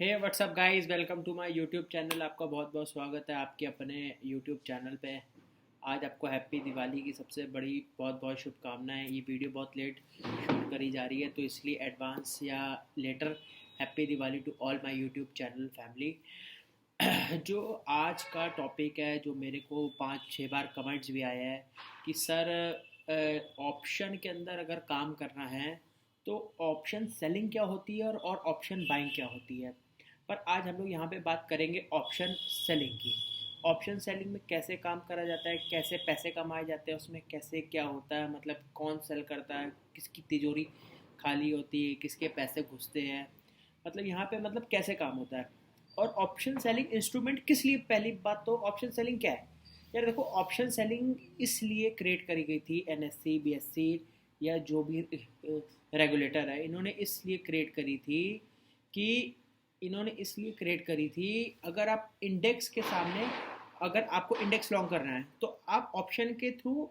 Hey what's up guys, welcome to my YouTube channel. आपका बहुत बहुत स्वागत है आपके अपने यूट्यूब चैनल पे। आज आपको हैप्पी दिवाली की सबसे बड़ी बहुत बहुत शुभकामनाएं। ये वीडियो बहुत लेट शूट करी जा रही है, तो इसलिए एडवांस या later happy Diwali to all my YouTube channel family. जो आज का टॉपिक है, जो मेरे को 5-6 बार कमेंट्स भी आए हैं कि सर ऑप्शन के अंदर अगर काम करना है तो ऑप्शन सेलिंग क्या होती है और ऑप्शन बाइंग क्या होती है। पर आज हम लोग यहाँ पे बात करेंगे ऑप्शन सेलिंग की। ऑप्शन सेलिंग में कैसे काम करा जाता है, कैसे पैसे कमाए जाते हैं उसमें, कैसे क्या होता है, मतलब कौन सेल करता है, किसकी तिजोरी खाली होती है, किसके पैसे घुसते हैं, मतलब यहाँ पे मतलब कैसे काम होता है। और ऑप्शन सेलिंग इंस्ट्रूमेंट किस लिए, पहली बात तो ऑप्शन सेलिंग क्या है। यार देखो, ऑप्शन सेलिंग इसलिए क्रिएट करी गई थी, एनएससी बीएससी या जो भी रेगुलेटर है, इन्होंने इसलिए क्रिएट करी थी अगर आप इंडेक्स के सामने, अगर आपको इंडेक्स लॉन्ग करना है तो आप ऑप्शन के थ्रू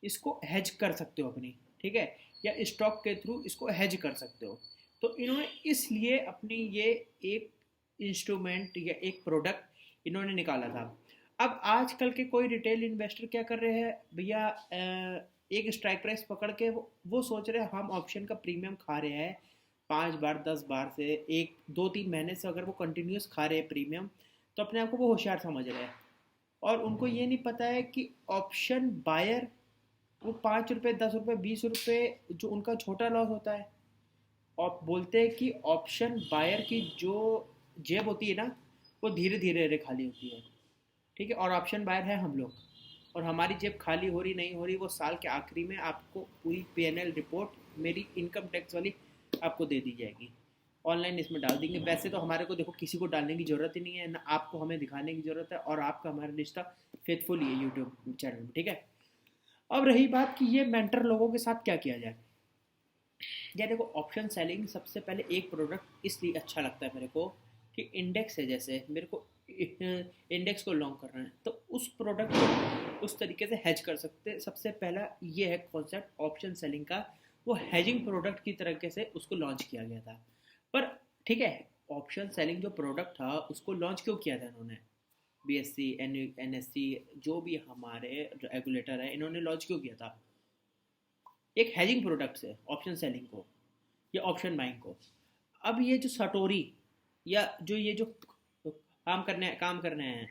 इसको हेज कर सकते हो अपनी, ठीक है, या स्टॉक के थ्रू इसको हेज कर सकते हो। तो इन्होंने इसलिए अपनी ये एक इंस्ट्रूमेंट या एक प्रोडक्ट इन्होंने निकाला था। अब आजकल के कोई रिटेल इन्वेस्टर क्या कर रहे हैं भैया, एक स्ट्राइक प्राइस पकड़ के वो सोच रहे हैं हम ऑप्शन का प्रीमियम खा रहे हैं 5 बार 10 बार से, 1 2 3 महीने से अगर वो कंटिन्यूस खा रहे हैं प्रीमियम, तो अपने आप को वो होशियार समझ रहे हैं। और उनको ये नहीं पता है कि ऑप्शन बायर वो 5 रुपये 10 रुपये 20 रुपये जो उनका छोटा लॉस होता है, और बोलते हैं कि ऑप्शन बायर की जो जेब होती है ना, वो धीरे धीरे खाली होती है, ठीक है। और ऑप्शन बायर है हम लोग, और हमारी जेब खाली हो रही नहीं हो रही वो साल के आखिरी में आपको पूरी पीएनएल रिपोर्ट मेरी इनकम टैक्स वाली आपको दे दी जाएगी, ऑनलाइन इसमें डाल देंगे। वैसे तो हमारे को देखो किसी को डालने की ज़रूरत ही नहीं है ना, आपको हमें दिखाने की ज़रूरत है, और आपका हमारा रिश्ता फेथफुल ही है यूट्यूब चैनल में, ठीक है। अब रही बात कि ये मेंटर लोगों के साथ क्या किया जाए। यार देखो, ऑप्शन सेलिंग सबसे पहले एक प्रोडक्ट इसलिए अच्छा लगता है मेरे को कि इंडेक्स है, जैसे मेरे को इंडेक्स को लॉन्ग करना है तो उस प्रोडक्ट को उस तरीके से हेज कर सकते हैं। सबसे पहला ये है कॉन्सेप्ट ऑप्शन सेलिंग का, वो हेजिंग प्रोडक्ट की तरीके से उसको लॉन्च किया गया था। पर ठीक है, ऑप्शन सेलिंग जो प्रोडक्ट था उसको लॉन्च क्यों किया था इन्होंने, बीएससी एनएससी जो भी हमारे रेगुलेटर है, इन्होंने लॉन्च क्यों किया था एक हेजिंग प्रोडक्ट से ऑप्शन सेलिंग को या ऑप्शन बाइंग को। अब ये जो सटोरी या जो ये जो काम करने आए हैं,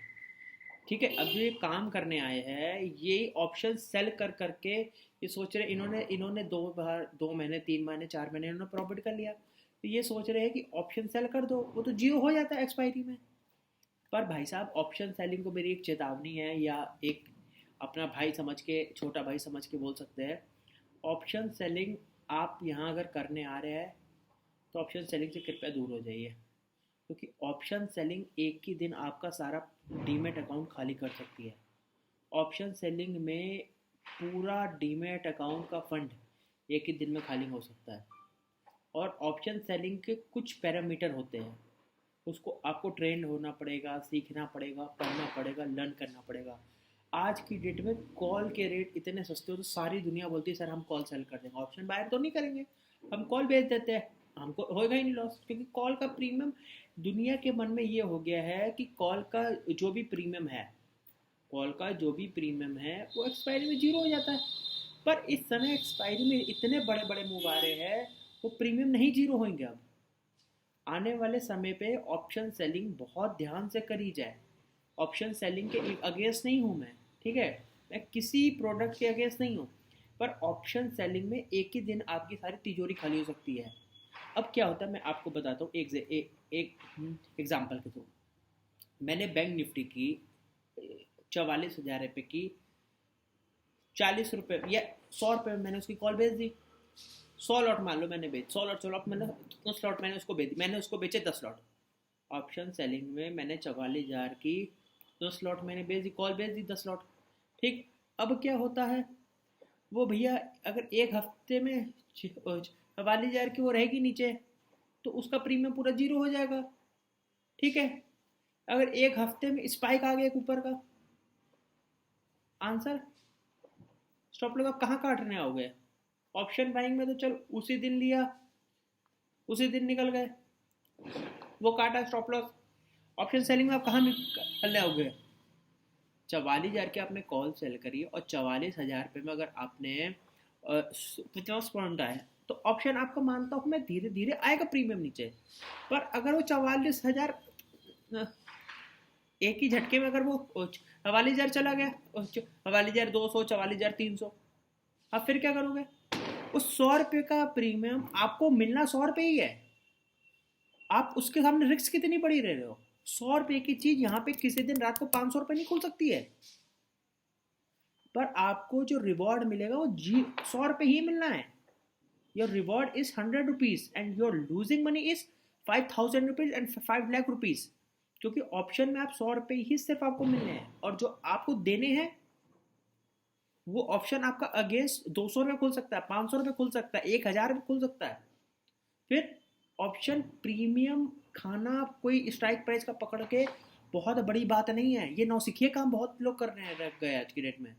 ठीक है, अब जो ये काम करने आए हैं ये ऑप्शन सेल कर करके ये सोच रहे, इन्होंने इन्होंने 2 बार 2 महीने 3 महीने 4 महीने इन्होंने प्रॉफिट कर लिया, तो ये सोच रहे हैं कि ऑप्शन सेल कर दो, वो तो जीरो हो जाता है एक्सपायरी में। पर भाई साहब, ऑप्शन सेलिंग को मेरी एक चेतावनी है, या एक अपना भाई समझ के, छोटा भाई समझ के बोल सकते हैं। ऑप्शन सेलिंग आप यहाँ अगर करने आ रहे हैं तो ऑप्शन सेलिंग से कृपया दूर हो जाइए, क्योंकि ऑप्शन सेलिंग एक ही दिन आपका सारा डीमेट अकाउंट खाली कर सकती है। ऑप्शन सेलिंग में पूरा डीमेट अकाउंट का फंड एक ही दिन में खाली हो सकता है। और ऑप्शन सेलिंग के कुछ पैरामीटर होते हैं, उसको आपको ट्रेन होना पड़ेगा, सीखना पड़ेगा, पढ़ना पड़ेगा, लर्न करना पड़ेगा। आज की डेट में कॉल के रेट इतने सस्ते हो तो सारी दुनिया बोलती है सर हम कॉल सेल कर देंगे, ऑप्शन बायर तो नहीं करेंगे, हम कॉल बेच देते हैं, हमको होएगा ही नहीं लॉस, क्योंकि कॉल का प्रीमियम, दुनिया के मन में ये हो गया है कि कॉल का जो भी प्रीमियम है, कॉल का जो भी प्रीमियम है वो एक्सपायरी में जीरो हो जाता है। पर इस समय एक्सपायरी में इतने बड़े बड़े मूव आ रहे हैं, वो प्रीमियम नहीं जीरो होंगे। अब आने वाले समय पे ऑप्शन सेलिंग बहुत ध्यान से करी जाए। ऑप्शन सेलिंग के अगेंस्ट नहीं हूँ मैं, ठीक है, मैं किसी प्रोडक्ट के अगेंस्ट नहीं हूँ, पर ऑप्शन सेलिंग में एक ही दिन आपकी सारी तिजोरी खाली हो सकती है। अब क्या होता है मैं आपको बताता हूँ एक एग्जाम्पल के थ्रू। मैंने बैंक निफ्टी की 44,000 रुपये की 40 रुपये या 100 रुपये में मैंने उसकी कॉल भेज दी। 100 लॉट मान लो मैंने बेच 100 लॉट मैंने 10 लॉट मैंने उसको बेच दी, मैंने उसको बेचे 10 लॉट। ऑप्शन सेलिंग में मैंने 44,000 की 10 लॉट मैंने बेच दी, कॉल बेच दी 10 लॉट, ठीक। अब क्या होता है, वो भैया अगर एक हफ्ते में 44,000 की वो रहेगी नीचे, तो उसका प्रीमियम पूरा जीरो हो जाएगा, ठीक है। अगर एक हफ्ते में स्पाइक आ गया एक ऊपर का, आंसर स्टॉप लगा कहाँ काटने आओगे। ऑप्शन बाइंग में तो चल उसी दिन लिया उसी दिन निकल गए, वो काटा स्टॉप लॉस। ऑप्शन सेलिंग में आप कहाँ निकलने आओगे? 44,000 की आपने कॉल सेल करी और 44,000 रुपये में अगर आपने 50 पॉइंट आए तो ऑप्शन आपको मानता हूँ मैं धीरे धीरे आएगा प्रीमियम नीचे। पर अगर वो 44,000 एक ही झटके में अगर वो 44,000 चला गया, 44,200, 44,300, अब फिर क्या करोगे? उस 100 रुपये का प्रीमियम आपको मिलना 100 रुपये ही है। आप उसके सामने रिस्क कितनी बड़ी रह रहे हो? 100 रुपये की चीज यहाँ पे किसी दिन रात को 500 रुपये नहीं खुल सकती है। पर आपको जो रिवॉर्ड मिलेगा वो 100 रुपये ही मिलना है। Your reward is 100 rupees and your losing money is 5,000 rupees and 5 lakh rupees. क्योंकि ऑप्शन में आप 100 रुपये ही सिर्फ आपको मिलने हैं और जो आपको देने हैं वो ऑप्शन आपका अगेंस्ट 200 रुपये खुल सकता है, 500 रुपये खुल सकता है, 1,000 रुपये खुल सकता है। फिर ऑप्शन प्रीमियम खाना कोई स्ट्राइक प्राइस का पकड़ के बहुत बड़ी बात नहीं है। ये नौसिखिए काम बहुत लोग कर रहे हैं रह गए आज की डेट में।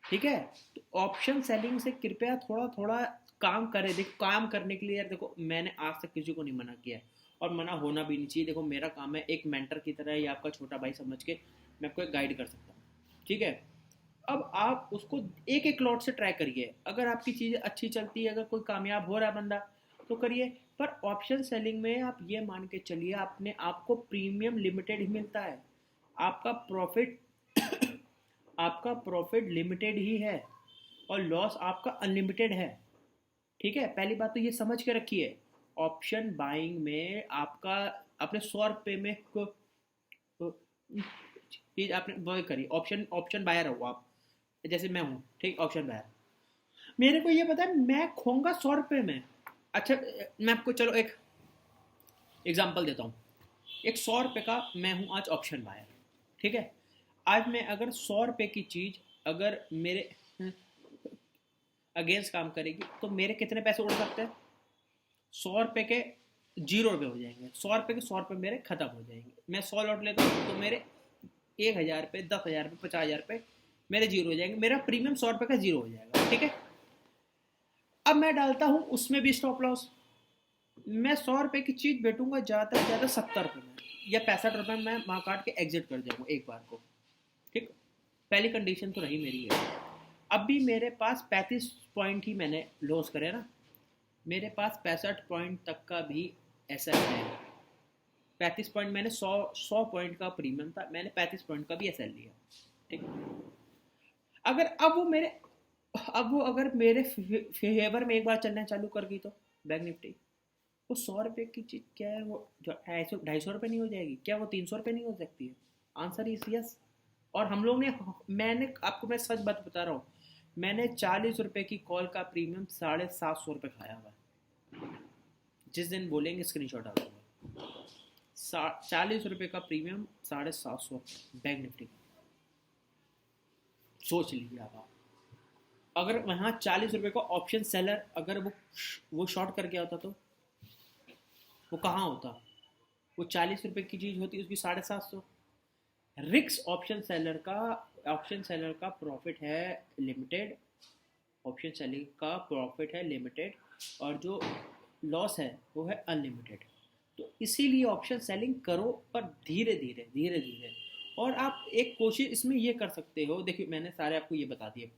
ठीक है, तो ऑप्शन सेलिंग से कृपया थोड़ा थोड़ा काम करें। देखो काम करने के लिए यार देखो मैंने आज तक किसी को नहीं मना किया है और मना होना भी नहीं चाहिए। देखो मेरा काम है एक मेंटर की तरह या आपका छोटा भाई समझ के मैं आपको गाइड कर सकता हूँ। ठीक है, अब आप उसको एक एक लॉट से ट्राई करिए। अगर आपकी चीज़ें अच्छी चलती है, अगर कोई कामयाब हो रहा है बंदा तो करिए। पर ऑप्शन सेलिंग में आप ये मान के चलिए आपने आपको प्रीमियम लिमिटेड ही मिलता है। आपका प्रॉफिट आपका प्रॉफिट लिमिटेड ही है और लॉस आपका अनलिमिटेड है। ठीक है, पहली बात तो ये समझ के रखिए। ऑप्शन बाइंग में आपका आपने 100 रुपये में चीज आपने वो करी, ऑप्शन ऑप्शन बायर हो आप, जैसे मैं हूँ ठीक ऑप्शन बायर। मेरे को ये पता है मैं खोऊंगा 100 रुपये में। अच्छा मैं आपको चलो एक एग्जांपल देता हूँ। एक 100 रुपये का मैं हूँ आज ऑप्शन बायर। ठीक है, आज मैं अगर 100 रुपये की चीज़ अगर मेरे अगेंस्ट काम करेगी तो मेरे कितने पैसे उड़ सकते हैं? 100 रुपये के 0 रुपये हो जाएंगे। 100 रुपये के 100 रुपये मेरे खत्म हो जाएंगे। मैं 100 लौट लेता हूँ तो मेरे 1,000 रुपये, 10,000 रुपये, 50,000 रुपये मेरे जीरो हो जाएंगे। मेरा प्रीमियम 100 रुपये का जीरो हो जाएगा। ठीक है, अब मैं डालता हूँ उसमें भी स्टॉप लॉस। मैं 100 रुपये की चीज़ बेचूंगा ज़्यादा से ज़्यादा 70 रुपये में या 65 रुपये में वहाँ काट के एग्जिट कर जाऊँगा एक बार को। ठीक, पहली कंडीशन तो रही मेरी है। अब भी मेरे पास 35 पॉइंट ही मैंने लॉस करे ना, मेरे पास 65 पॉइंट तक का भी ऐसा है। 35 पॉइंट मैंने 100 पॉइंट का प्रीमियम था, मैंने 35 पॉइंट का भी ऐसा लिया। ठीक, अगर अब वो अगर मेरे फेवर में एक बार चलना चालू कर गई तो बैंक निफ्टी, वो 100 रुपये की चीज़ क्या है, वो जो 250-250 रुपये नहीं हो जाएगी क्या? वो 300 रुपये नहीं हो सकती है? Answer is yes. और हम लोग ने मैंने आपको मैं सच बात बता रहा हूँ, मैंने 40 रुपये की कॉल का प्रीमियम 750 रुपये खाया हुआ है। जिस दिन बोलेंगे स्क्रीनशॉट आ जाऊंगा। 40 रुपये का प्रीमियम 750 बैंक निफ्टी। सोच लीजिए आप अगर वहाँ 40 रुपये का ऑप्शन सेलर अगर वो शॉर्ट करके आता तो वो कहाँ होता? वो 40 रुपये की चीज़ होती उसकी 750। रिक्स ऑप्शन सेलर का प्रॉफिट है लिमिटेड, ऑप्शन सेलिंग का प्रॉफिट है लिमिटेड और जो लॉस है वो है अनलिमिटेड। तो इसीलिए ऑप्शन सेलिंग करो पर धीरे धीरे धीरे धीरे। और आप एक कोशिश इसमें ये कर सकते हो, देखिए मैंने सारे आपको ये बता दिए।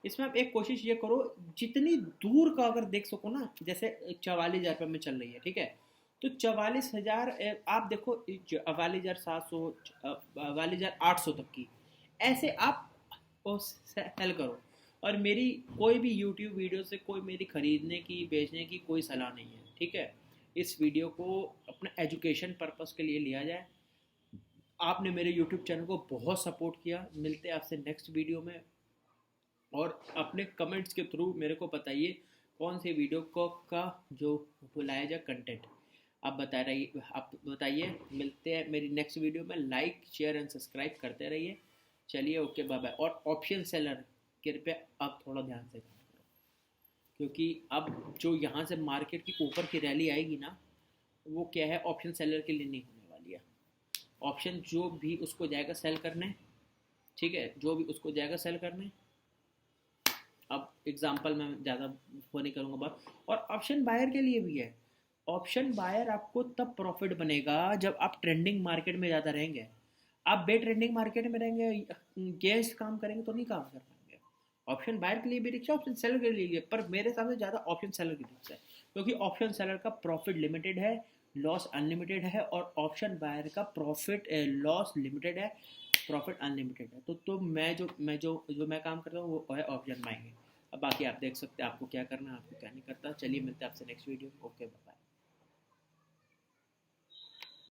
इसमें आप एक कोशिश ये करो जितनी दूर का अगर देख सको ना, जैसे 44,000 रुपये में चल रही है। ठीक है, तो 44,000 आप देखो 44,700, 44,800 तक की ऐसे आप सेल करो। और मेरी कोई भी यूट्यूब वीडियो से कोई मेरी ख़रीदने की बेचने की कोई सलाह नहीं है। ठीक है, इस वीडियो को अपने एजुकेशन पर्पस के लिए लिया जाए। आपने मेरे यूट्यूब चैनल को बहुत सपोर्ट किया। मिलते हैं आपसे नेक्स्ट वीडियो में और अपने कमेंट्स के थ्रू मेरे को बताइए कौन से वीडियो को का जो बुलाया जाए कंटेंट आप बताइए। मिलते हैं मेरी नेक्स्ट वीडियो में। लाइक शेयर एंड सब्सक्राइब करते रहिए। चलिए ओके बाय बाय। और ऑप्शन सेलर कृपया आप थोड़ा ध्यान से काम करो, क्योंकि अब जो यहाँ से मार्केट की ऊपर की रैली आएगी ना, वो क्या है ऑप्शन सेलर के लिए नहीं होने वाली है। ऑप्शन जो भी उसको जाएगा सेल करने, ठीक है, जो भी उसको जाएगा सेल करने। अब एग्जांपल मैं ज़्यादा वो नहीं करूँगा बात। और ऑप्शन बायर के लिए भी है। ऑप्शन बायर आपको तब प्रॉफिट बनेगा जब आप ट्रेंडिंग मार्केट में ज़्यादा रहेंगे। आप बे ट्रेंडिंग मार्केट में रहेंगे, गेस्ट काम करेंगे तो नहीं काम कर पाएंगे। ऑप्शन बायर के लिए भी रिक्स है, ऑप्शन सेलर के लिए भी है, पर मेरे हिसाब से ज़्यादा ऑप्शन सेलर की रिक्स है, क्योंकि ऑप्शन सेलर का प्रॉफिट लिमिटेड है, लॉस अनलिमिटेड है, और ऑप्शन बायर का प्रॉफिट लॉस लिमिटेड है, प्रॉफिट अनलिमिटेड है। तो मैं काम करता हूँ वो है ऑप्शन बाइंग। अब बाकी आप देख सकते हैं आपको क्या करना है, आपको क्या नहीं करता। चलिए मिलते हैं आपसे नेक्स्ट वीडियो। Okay bye.